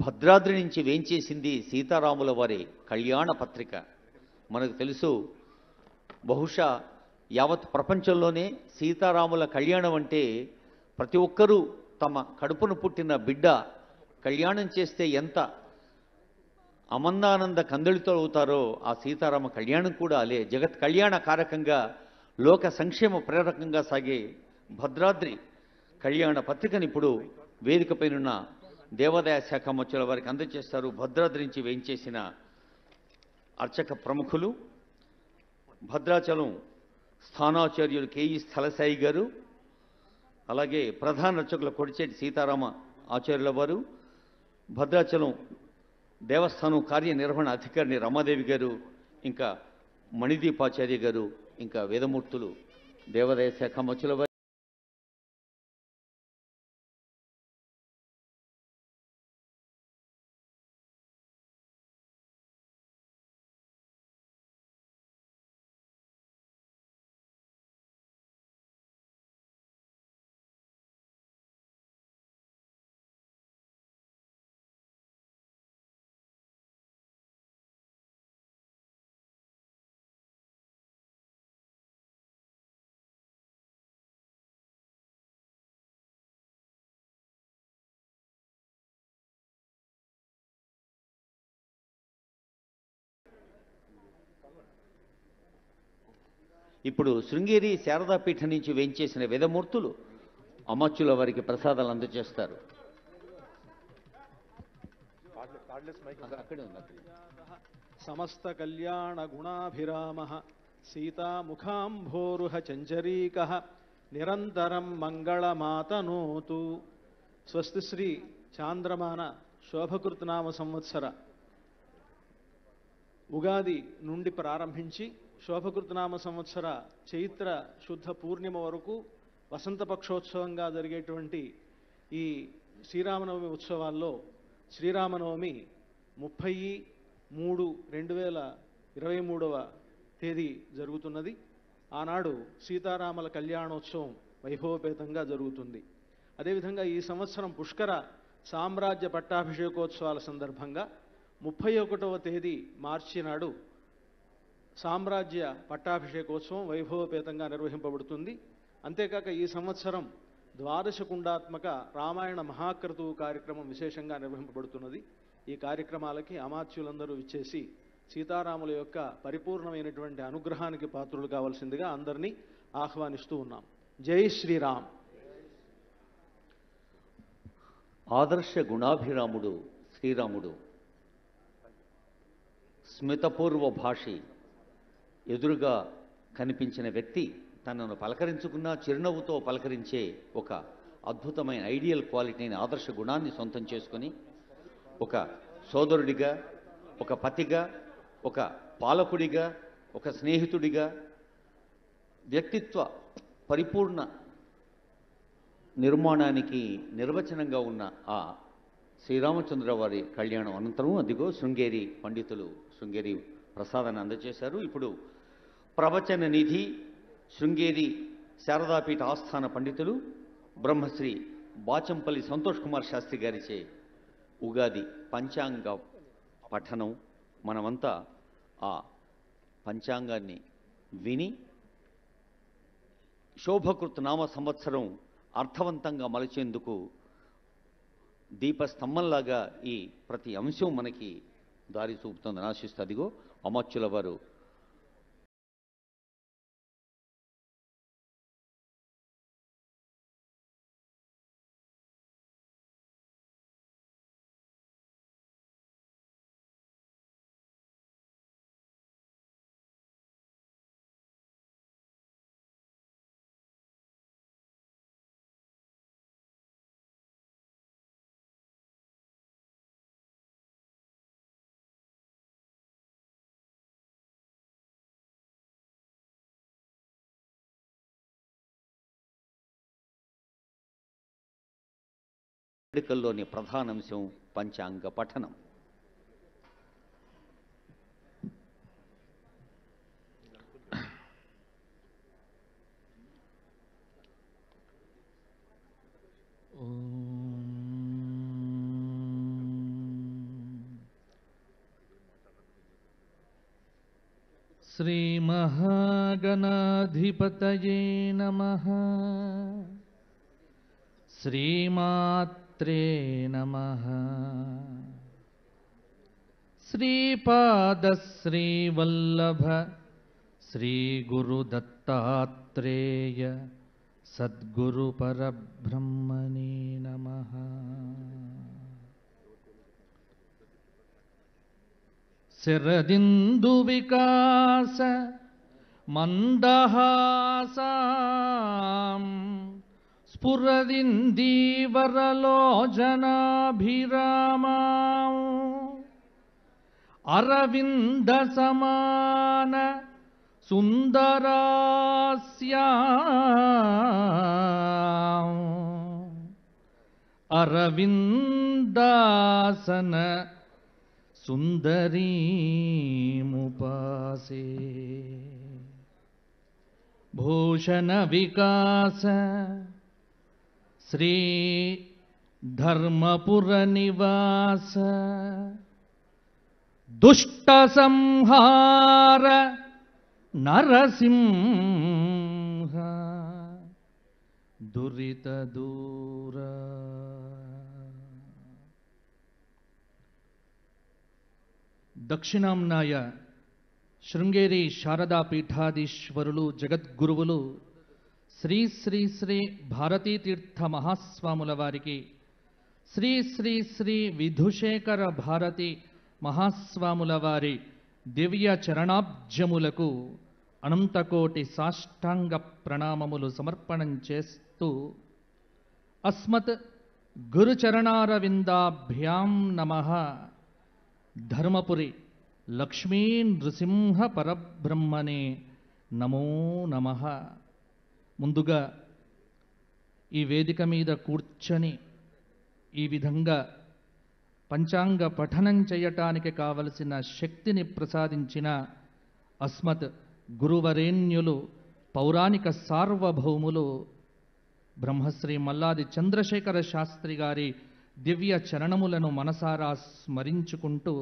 భద్రాద్రి నుంచి వేంచేసింది సీతారాముల వారి కళ్యాణ పత్రిక. మనకు తెలుసు, బహుశా యావత్ ప్రపంచంలోనే సీతారాముల కళ్యాణం అంటే ప్రతి ఒక్కరూ తమ కడుపును పుట్టిన బిడ్డ కళ్యాణం చేస్తే ఎంత అమందానంద కందళితో అవుతారో ఆ సీతారామ కళ్యాణం కూడా అలే. జగత్ కళ్యాణ కారకంగా, లోక సంక్షేమ ప్రేరకంగా సాగే భద్రాద్రి కళ్యాణ పత్రికను ఇప్పుడు వేదికపైనున్న దేవాదాయ శాఖ మంత్రుల వారికి అందజేస్తారు. భద్రాద్రి నుంచి వేయించేసిన అర్చక ప్రముఖులు, భద్రాచలం స్థానాచార్యులు కేఈ స్థలసాయి గారు, అలాగే ప్రధాన అర్చకుల కొడిచేటి సీతారామ ఆచార్యుల వారు, భద్రాచలం దేవస్థానం కార్యనిర్వహణ అధికారిని రమాదేవి గారు, ఇంకా మణిదీపాచార్య గారు, ఇంకా వేదమూర్తులు దేవాదాయ శాఖ మంత్రుల వారు. ఇప్పుడు శృంగేరి శారదాపీఠం నుంచి వేంచేసిన వేదమూర్తులు అమాత్యుల వారికి ప్రసాదాలు అందజేస్తారు. సమస్త కళ్యాణ గుణాభిరామ సీతాముఖాంభోరుహ చంచరీక నిరంతరం మంగళమాతనోతు. స్వస్తి శ్రీ చాంద్రమాన శోభకృతనామ సంవత్సర ఉగాది నుండి ప్రారంభించి శోభకృతనామ సంవత్సర చైత్ర శుద్ధ పూర్ణిమ వరకు వసంత పక్షోత్సవంగా జరిగేటువంటి ఈ శ్రీరామనవమి ఉత్సవాల్లో శ్రీరామనవమి 30/3/2023 తేదీ జరుగుతున్నది. ఆనాడు సీతారాముల కళ్యాణోత్సవం వైభవపేతంగా జరుగుతుంది. అదేవిధంగా ఈ సంవత్సరం పుష్కర సామ్రాజ్య పట్టాభిషేకోత్సవాల సందర్భంగా 31వ తేదీ మార్చి నాడు సామ్రాజ్య పట్టాభిషేకోత్సవం వైభవపేతంగా నిర్వహింపబడుతుంది. అంతేకాక ఈ సంవత్సరం ద్వాదశకుండాత్మక రామాయణ మహాక్రతువు కార్యక్రమం విశేషంగా నిర్వహింపబడుతున్నది. ఈ కార్యక్రమాలకి అమాత్యులందరూ ఇచ్చేసి సీతారాముల యొక్క పరిపూర్ణమైనటువంటి అనుగ్రహానికి పాత్రులు కావాల్సిందిగా అందరినీ ఆహ్వానిస్తూ ఉన్నాం. జై శ్రీరామ్. ఆదర్శ గుణాభిరాముడు శ్రీరాముడు స్మితపూర్వ భాషి, ఎదురుగా కనిపించిన వ్యక్తి తనను పలకరించుకున్న చిరునవ్వుతో పలకరించే ఒక అద్భుతమైన ఐడియల్ క్వాలిటీని, ఆదర్శ గుణాన్ని సొంతం చేసుకొని ఒక సోదరుడిగా, ఒక పతిగా, ఒక పాలకుడిగా, ఒక స్నేహితుడిగా, వ్యక్తిత్వ పరిపూర్ణ నిర్మాణానికి నిర్వచనంగా ఉన్న ఆ శ్రీరామచంద్ర వారి కళ్యాణం అనంతరం అదిగో శృంగేరి పండితులు శృంగేరి ప్రసాదాన్ని అందజేశారు. ఇప్పుడు ప్రవచన నిధి శృంగేరి శారదాపీఠ ఆస్థాన పండితులు బ్రహ్మశ్రీ బాచంపల్లి సంతోష్ కుమార్ శాస్త్రి గారిచే ఉగాది పంచాంగ పఠనం. మనమంతా ఆ పంచాంగాన్ని విని శోభకృత్ నామ సంవత్సరం అర్థవంతంగా మలిచేందుకు దీపస్తంభంలాగా ఈ ప్రతి అంశం మనకి దారి చూపుతుందని ఆశిస్తూ అదిగో అమాత్యుల వారు వేడుకల్లోని ప్రధాన అంశం పంచాంగ పఠనం. श्रीमहागणाधिपतये नमः। श्रीमात्रे नमः। श्रीपादश्रीवल्लभ श्रीगुरुदत्तात्रेय सद्गुरुपरब्रह्मणे नमः। शरदिन्दुविकास मन्दहासां स्फुरदिन्दीवरलोचनाभिरामां अरविन्दसमान सुन्दरास्यां अरविन्दासन सुन्दरीमुपासे। भूषणविकास श्री धर्मपुरनिवास दुष्टसंहार नरसिंह दुरितदूर। దక్షిణాంనాయ శృంగేరి శారదా పీఠాధీశ్వరులు జగద్గురువులు శ్రీ శ్రీ శ్రీ భారతీతీర్థ మహాస్వాముల వారికి, శ్రీ శ్రీ శ్రీ విధుశేఖర భారతి మహాస్వాముల వారి దివ్య చరణాబ్జములకు అనంతకోటి సాష్టాంగ ప్రణామములు సమర్పణం చేస్తూ అస్మత్ గురుచరణారవిందాభ్యాం నమః. ధర్మపురి లక్ష్మీ నృసింహ పరబ్రహ్మణే నమో నమః. ముందుగా ఈ వేదిక మీద కూర్చొని ఈ విధంగా పంచాంగ పఠనం చేయటానికి కావలసిన శక్తిని ప్రసాదించిన అస్మత్ గురువరేణ్యులు పౌరాణిక సార్వభౌములు బ్రహ్మశ్రీ మల్లాది చంద్రశేఖర శాస్త్రి గారి దివ్య చరణములను మనసారా స్మరించుకుంటూ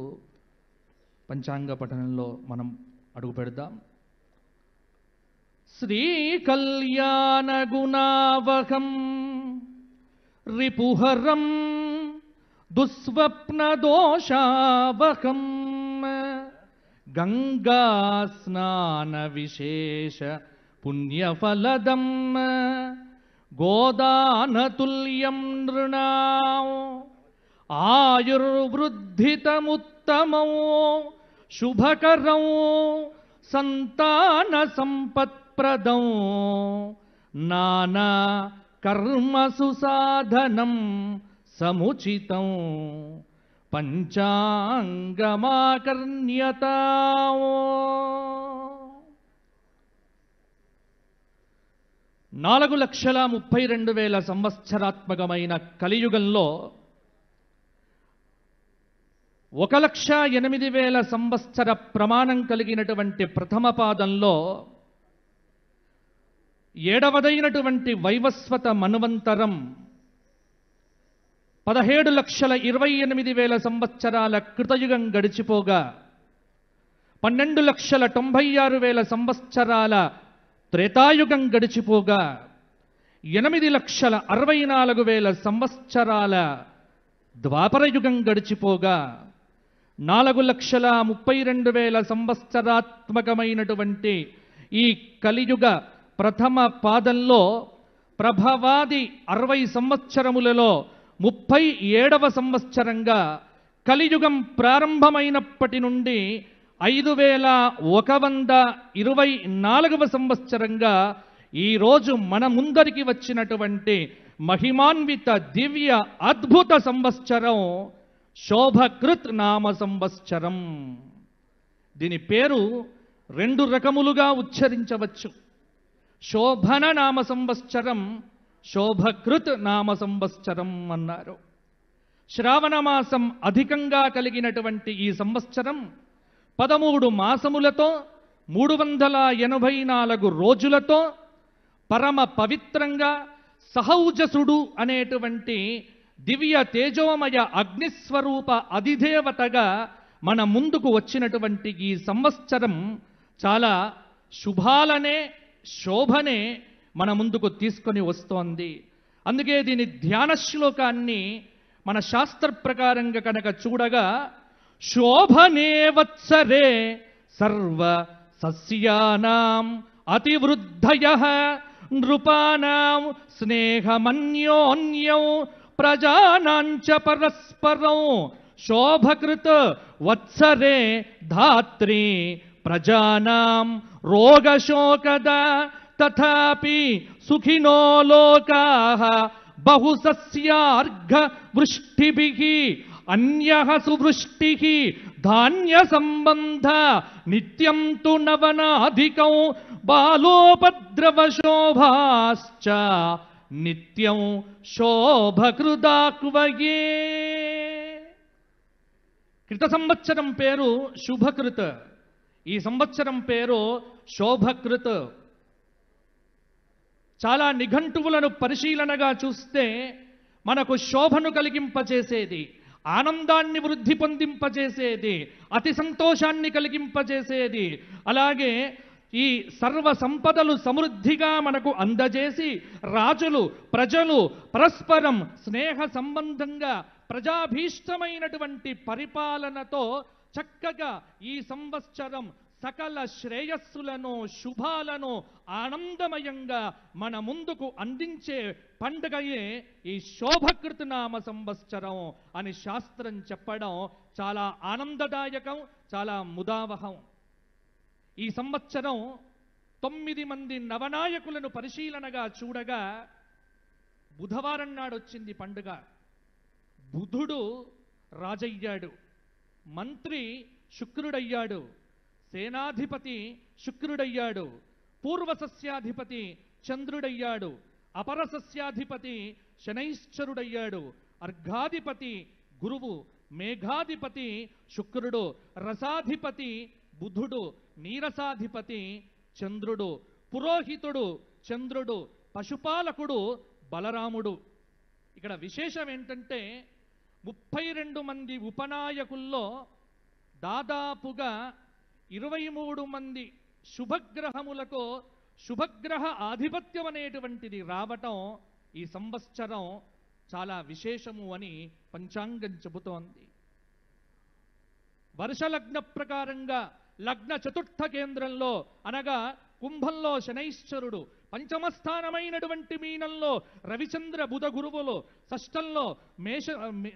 పంచాంగ పఠనంలో మనం అడుగు పెడదాం. శ్రీ కళ్యాణ గుణావహం రిపుహరం దుస్వప్న దోషావహం గంగా స్నాన విశేష పుణ్యఫలదం గోదానతుల్యం నృణాం ఆయుర్వృద్ధితముత్తమం శుభకరం సంతాన సంపత్ప్రదం నానా కర్మసు సాధనం సముచితం పంచాంగమాకర్ణ్యతా. 4,32,000 సంవత్సరాత్మకమైన కలియుగంలో 1,08,000 సంవత్సర ప్రమాణం కలిగినటువంటి ప్రథమ పాదంలో 7వదైనటువంటి వైవస్వత మన్వంతరం 17,28,000 సంవత్సరాల కృతయుగం గడిచిపోగా 12,96,000 సంవత్సరాల త్రేతాయుగం గడిచిపోగా 8,64,000 సంవత్సరాల ద్వాపరయుగం గడిచిపోగా 4,32,000 సంవత్సరాత్మకమైనటువంటి ఈ కలియుగ ప్రథమ పాదంలో ప్రభవాది 60 సంవత్సరములలో 37వ సంవత్సరంగా కలియుగం ప్రారంభమైనప్పటి నుండి 5,124వ సంవత్సరంగా ఈరోజు మన ముందరికి వచ్చినటువంటి మహిమాన్విత దివ్య అద్భుత సంవత్సరం శోభకృత్ నామ సంవత్సరం. దీని పేరు 2 రకములుగా ఉచ్చరించవచ్చు. శోభన నామ సంవత్సరం, శోభకృత్ నామ సంవత్సరం అన్నారు. శ్రావణ మాసం అధికంగా కలిగినటువంటి ఈ సంవత్సరం 13 మాసములతో 384 రోజులతో పరమ పవిత్రంగా సహౌజసుడు అనేటువంటి దివ్య తేజోమయ అగ్నిస్వరూప అధిదేవతగా మన ముందుకు వచ్చినటువంటి ఈ సంవత్సరం చాలా శుభాలనే శోభనే మన ముందుకు తీసుకొని వస్తోంది. అందుకే దీని ధ్యాన శ్లోకాన్ని మన శాస్త్ర ప్రకారంగా కనుక చూడగా, శోభనే వత్సరే సర్వ సస్యానాం అతివృద్ధయః నృపానాం స్నేహమన్యోన్యం ప్రజానాంచ పరస్పరం శోభకృత్ వత్సరే ధాత్రి ప్రజానాం రోగశోకద తథాపి సుఖినో లోకాః బహుసస్యార్ఘ వృష్టిభిః అన్యః సువృష్టిః ధాన్య సంబంధ నిత్యం తు నవనాధికం బాలోపద్రవశోభాశ్చ నిత్యం శోభకృదాక్వయే. కృత సంవత్సరం పేరు శుభకృత్, ఈ సంవత్సరం పేరు శోభకృత్. చాలా నిఘంటువులను పరిశీలనగా చూస్తే మనకు శోభను కలిగింపచేసేది, ఆనందాన్ని వృద్ధి పొందింపచేసేది, అతి సంతోషాన్ని కలిగింపచేసేది, అలాగే ఈ సర్వ సంపదలు సమృద్ధిగా మనకు అందజేసి రాజులు ప్రజలు పరస్పరం స్నేహ సంబంధంగా ప్రజాభీష్టమైనటువంటి పరిపాలనతో చక్కగా ఈ సంవత్సరం సకల శ్రేయస్సులను శుభాలను ఆనందమయంగా మన ముందుకు అందించే పండుగయే ఈ శోభకృతనామ సంవత్సరం అని శాస్త్రం చెప్పడం చాలా ఆనందదాయకం, చాలా ముదావహం. ఈ సంవత్సరం 9 మంది నవనాయకులను పరిశీలనగా చూడగా బుధవారం నాడు వచ్చింది పండుగ. బుధుడు రాజయ్యాడు, మంత్రి శుక్రుడయ్యాడు, సేనాధిపతి శుక్రుడయ్యాడు, పూర్వసస్యాధిపతి చంద్రుడయ్యాడు, అపర సస్యాధిపతి శనైశ్చరుడయ్యాడు, అర్ఘాధిపతి గురువు, మేఘాధిపతి శుక్రుడు, రసాధిపతి బుధుడు, నీరసాధిపతి చంద్రుడు, పురోహితుడు చంద్రుడు, పశుపాలకుడు బలరాముడు. ఇక్కడ విశేషం ఏంటంటే 32 మంది ఉపనాయకుల్లో దాదాపుగా 23 మంది శుభగ్రహములకు శుభగ్రహ ఆధిపత్యం అనేటువంటిది రావటం ఈ సంవత్సరం చాలా విశేషము అని పంచాంగం చెబుతోంది. వర్షలగ్న ప్రకారంగా లగ్న చతుర్థ కేంద్రంలో అనగా కుంభంలో శనైశ్చరుడు, పంచమస్థానమైనటువంటి మీనంలో రవిచంద్ర బుధ గురువులు,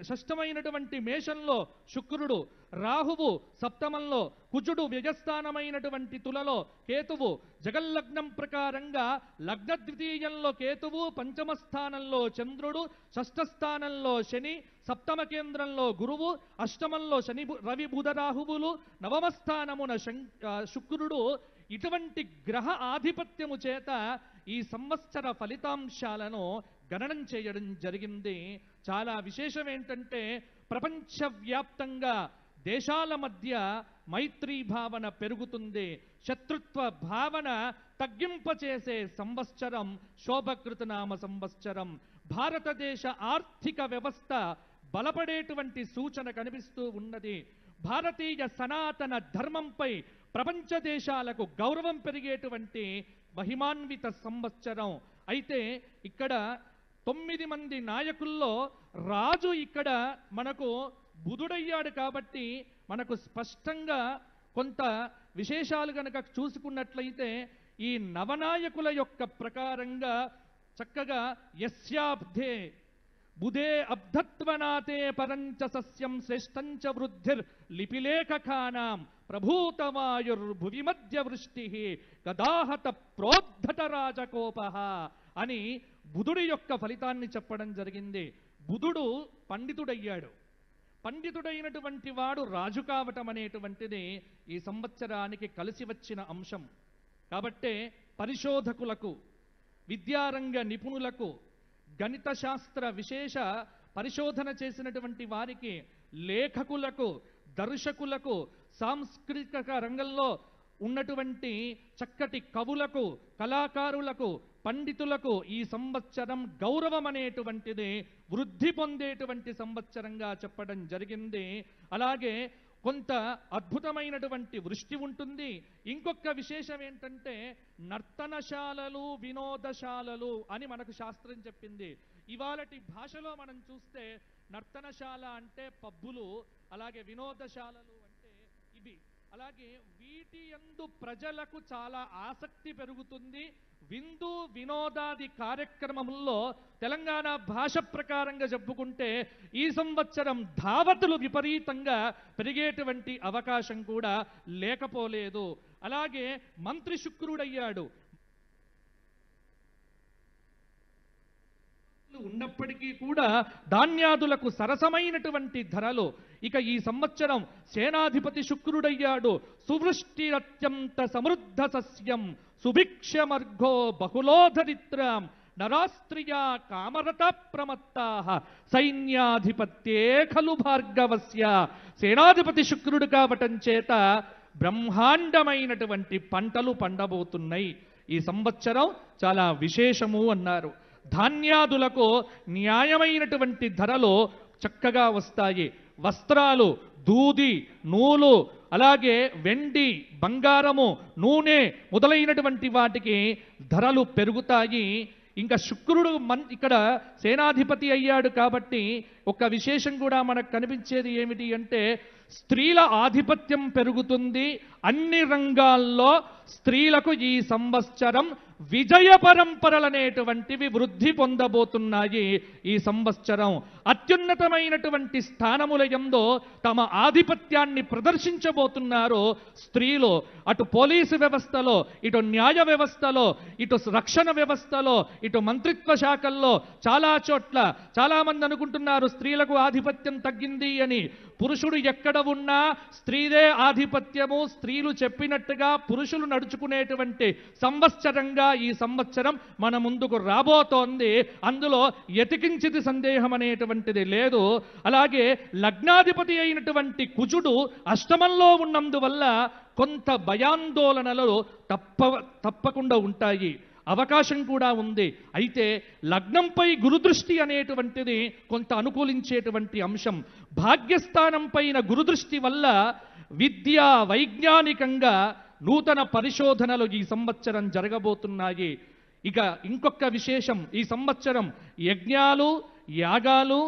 షష్టమైనటువంటి మేషంలో శుక్రుడు, రాహువు సప్తమంలో, కుజుడు వ్యయస్థానమైనటువంటి తులలో, కేతువు జగల్లగ్నం ప్రకారంగా లగ్న ద్వితీయంలో కేతువు, పంచమ స్థానంలో చంద్రుడు, షష్ఠస్థానంలో శని, సప్తమ కేంద్రంలో గురువు, అష్టమంలో శని రవి బుధ రాహువులు, నవమ స్థానమున శుక్రుడు. ఇటువంటి గ్రహ ఆధిపత్యము చేత ఈ సంవత్సర ఫలితాంశాలను గణనం చేయడం జరిగింది. చాలా విశేషం ఏంటంటే ప్రపంచవ్యాప్తంగా దేశాల మధ్య మైత్రీ భావన పెరుగుతుంది, శత్రుత్వ భావన తగ్గింపచేసే సంవత్సరం శోభకృతనామ సంవత్సరం. భారతదేశ ఆర్థిక వ్యవస్థ బలపడేటువంటి సూచన కనిపిస్తూ ఉన్నది. భారతీయ సనాతన ధర్మంపై ప్రపంచ దేశాలకు గౌరవం పెరిగేటువంటి మహిమాన్విత సంవత్సరం. అయితే ఇక్కడ 9 మంది నాయకుల్లో రాజు ఇక్కడ మనకు బుధుడయ్యాడు కాబట్టి మనకు స్పష్టంగా కొంత విశేషాలు గనక చూసుకున్నట్లయితే ఈ నవనాయకుల యొక్క ప్రకారంగా చక్కగా యస్యాబ్ధే బుధే అబ్ధత్వనాతే పరంచ సస్యం శ్రేష్టంచ వృద్ధిర్ లిపిలేఖకానాం ప్రభూతవాయుర్భువి మధ్య వృష్టి గదాహత ప్రోద్ధత రాజకోపః అని బుధుడి యొక్క ఫలితాన్ని చెప్పడం జరిగింది. బుధుడు పండితుడయ్యాడు. పండితుడైనటువంటి వాడు రాజు కావటం అనేటువంటిది ఈ సంవత్సరానికి కలిసి వచ్చిన అంశం. కాబట్టే పరిశోధకులకు, విద్యారంగ నిపుణులకు, గణిత శాస్త్ర విశేష పరిశోధన చేసినటువంటి వారికి, లేఖకులకు, దర్శకులకు, సాంస్కృతిక రంగంలో ఉన్నటువంటి చక్కటి కవులకు, కళాకారులకు, పండితులకు ఈ సంవత్సరం గౌరవం అనేటువంటిది వృద్ధి పొందేటువంటి సంవత్సరంగా చెప్పడం జరిగింది. అలాగే కొంత అద్భుతమైనటువంటి వృష్టి ఉంటుంది. ఇంకొక విశేషం ఏంటంటే నర్తనశాలలు, వినోదశాలలు అని మనకు శాస్త్రం చెప్పింది. ఇవాళటి భాషలో మనం చూస్తే నర్తనశాల అంటే పబ్బులు, అలాగే వినోదశాలలు అంటే ఇవి. అలాగే వీటి యందు ప్రజలకు చాలా ఆసక్తి పెరుగుతుంది. విందు వినోదాది కార్యక్రమంలో తెలంగాణ భాష ప్రకారంగా చెప్పుకుంటే ఈ సంవత్సరం ధావతులు విపరీతంగా పెరిగేటువంటి అవకాశం కూడా లేకపోలేదు. అలాగే మంత్రి శుక్రుడయ్యాడు. ఉన్నప్పటికీ కూడా ధాన్యాదులకు సరసమైనటువంటి ధరలు. ఇక ఈ సంవత్సరం సేనాధిపతి శుక్రుడయ్యాడు. సువృష్టిరత్యంత సమృద్ధ సస్యం సుభిక్షమర్ఘో బహుళోధరిత్రం నరాస్త్రియా కామరత ప్రమత్తాః సైన్యాధిపత్యే ఖలు భార్గవస్య. సేనాధిపతి శుక్రుడు కావటం చేత బ్రహ్మాండమైనటువంటి పంటలు పండబోతున్నాయి. ఈ సంవత్సరం చాలా విశేషము అన్నారు. ధాన్యాదులకు న్యాయమైనటువంటి ధరలు చక్కగా వస్తాయి. వస్త్రాలు, దూది, నూలు, అలాగే వెండి, బంగారము, నూనె మొదలైనటువంటి వాటికి ధరలు పెరుగుతాయి. ఇంకా శుక్రుడు ఇక్కడ సేనాధిపతి అయ్యాడు కాబట్టి ఒక విశేషం కూడా మనకు కనిపించేది ఏమిటి అంటే స్త్రీల ఆధిపత్యం పెరుగుతుంది. అన్ని రంగాల్లో స్త్రీలకు ఈ సంవత్సరం విజయ పరంపరలనేటువంటివి వృద్ధి పొందబోతున్నాయి. ఈ సంవత్సరం అత్యున్నతమైనటువంటి స్థానముల యందు తమ ఆధిపత్యాన్ని ప్రదర్శించబోతున్నారు స్త్రీలు. అటు పోలీసు వ్యవస్థలో, ఇటు న్యాయ వ్యవస్థలో, ఇటు రక్షణ వ్యవస్థలో, ఇటు మంత్రిత్వ శాఖల్లో చాలా చోట్ల చాలా మంది అనుకుంటున్నారు స్త్రీలకు ఆధిపత్యం తగ్గింది అని. పురుషుడు ఎక్కడ ఉన్నా స్త్రీదే ఆధిపత్యము. స్త్రీలు చెప్పినట్టుగా పురుషులు నడుచుకునేటువంటి సంవత్సరంగా ఈ సంవత్సరం మన ముందుకు రాబోతోంది. అందులో ఎతికించిది సందేహం అనేటువంటిది లేదు. అలాగే లగ్నాధిపతి అయినటువంటి కుజుడు అష్టమంలో ఉన్నందువల్ల కొంత భయాందోళనలు తప్పకుండా ఉంటాయి. అవకాశం కూడా ఉంది. అయితే లగ్నంపై గురుదృష్టి అనేటువంటిది కొంత అనుకూలించేటువంటి అంశం. భాగ్యస్థానం పైన గురుదృష్టి వల్ల విద్య, వైజ్ఞానికంగా నూతన పరిశోధనలు ఈ సంవత్సరం జరగబోతున్నాయి. ఇక ఇంకొక విశేషం, ఈ సంవత్సరం యజ్ఞాలు, యాగాలు,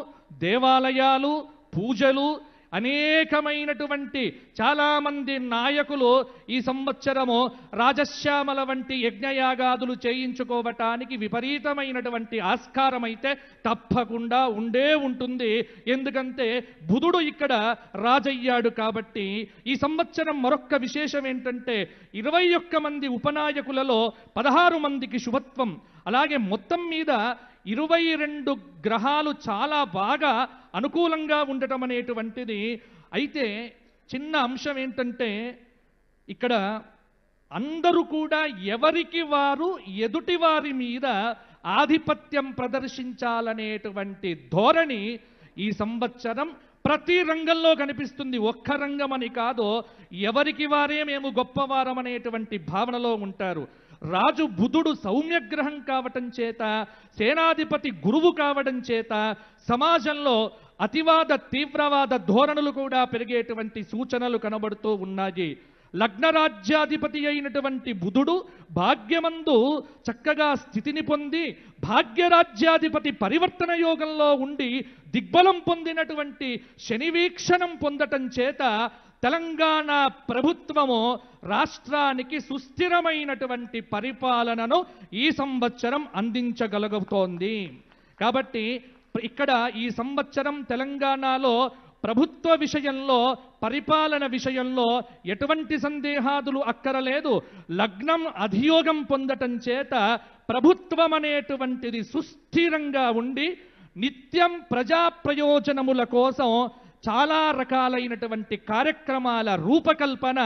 దేవాలయాలు, పూజలు, అనేకమైనటువంటి చాలామంది నాయకులు ఈ సంవత్సరము రాజశ్యామల వంటి యజ్ఞయాగాదులు చేయించుకోవటానికి విపరీతమైనటువంటి ఆస్కారం అయితే తప్పకుండా ఉండే ఉంటుంది. ఎందుకంటే బుధుడు ఇక్కడ రాజయ్యాడు కాబట్టి. ఈ సంవత్సరం మరొక్క విశేషం ఏంటంటే 21 మంది ఉపనాయకులలో 16 మందికి శుభత్వం. అలాగే మొత్తం మీద 22 గ్రహాలు చాలా బాగా అనుకూలంగా ఉండటం అనేటువంటిది. అయితే చిన్న అంశం ఏంటంటే ఇక్కడ అందరూ కూడా ఎవరికి వారు ఎదుటి వారి మీద ఆధిపత్యం ప్రదర్శించాలనేటువంటి ధోరణి ఈ సంవత్సరం ప్రతి రంగంలో కనిపిస్తుంది. ఒక్క రంగం అని కాదు, ఎవరికి వారే మేము గొప్పవారం అనేటువంటి భావనలో ఉంటారు. రాజు బుధుడు సౌమ్యగ్రహం కావటం చేత, సేనాధిపతి గురువు కావడం చేత సమాజంలో అతివాద తీవ్రవాద ధోరణులు కూడా పెరిగేటువంటి సూచనలు కనబడుతూ ఉన్నాయి. లగ్నరాజ్యాధిపతి అయినటువంటి బుధుడు భాగ్యమందు చక్కగా స్థితిని పొంది భాగ్యరాజ్యాధిపతి పరివర్తన యోగంలో ఉండి దిగ్బలం పొందినటువంటి శని వీక్షణం పొందటం చేత తెలంగాణ ప్రభుత్వము రాష్ట్రానికి సుస్థిరమైనటువంటి పరిపాలనను ఈ సంవత్సరం అందించగలుగుతోంది. కాబట్టి ఇక్కడ ఈ సంవత్సరం తెలంగాణలో ప్రభుత్వ విషయంలో, పరిపాలన విషయంలో ఎటువంటి సందేహాదులు అక్కరలేదు. లగ్నం అధియోగం పొందటం చేత ప్రభుత్వం అనేటువంటిది సుస్థిరంగా ఉండి నిత్యం ప్రజా ప్రయోజనముల కోసం చాలా రకాలైనటువంటి కార్యక్రమాల రూపకల్పన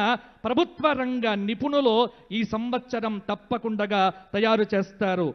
ప్రభుత్వ రంగ నిపుణులు ఈ సంవత్సరం తప్పకుండా తయారు చేస్తారు.